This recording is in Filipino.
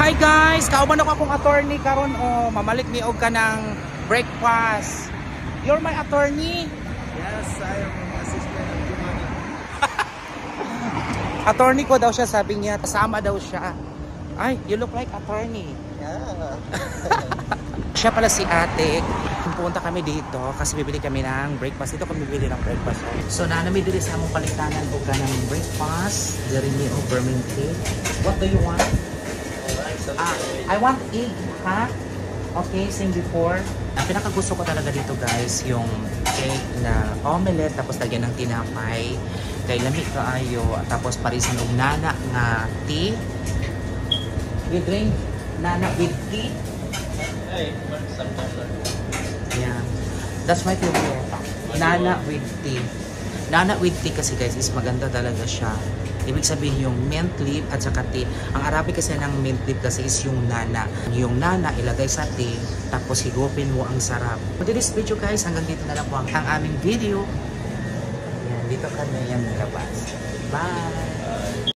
Hi guys, kauban ako akong attorney karon o mamalik ni og ka ng breakfast. You're my attorney? Yes, I am an assistant of Jumana. Attorney ko daw siya, sabi niya, kasama daw siya. Ay, you look like attorney. Yeah. Siya pala si ate. Pupunta kami dito kasi bibili kami ng breakfast. Dito kami bibili ng breakfast. So naanami diri sa among paligtanan o ka ng breakfast. Diri ni o vermin cake. What do you want? I want egg, ha? Okay, same before. Ang pinakagusto ko talaga dito guys, yung cake na omelette, tapos lagyan ng tinapay, kay lamig kaayo, tapos parisan og nana nga tea. We drink nana with tea. Yeah, that's my favorite. Nana with tea. Nana with tea kasi guys is maganda talaga siya. Ibig sabihin yung mint leaf at saka tea. Ang Arabic kasi ng mint leaf kasi is yung nana. Yung nana ilagay sa tea, tapos higupin mo ang sarap. For this video guys, hanggang dito na lang po ang aming video. Yan, dito kami yung labas. Bye!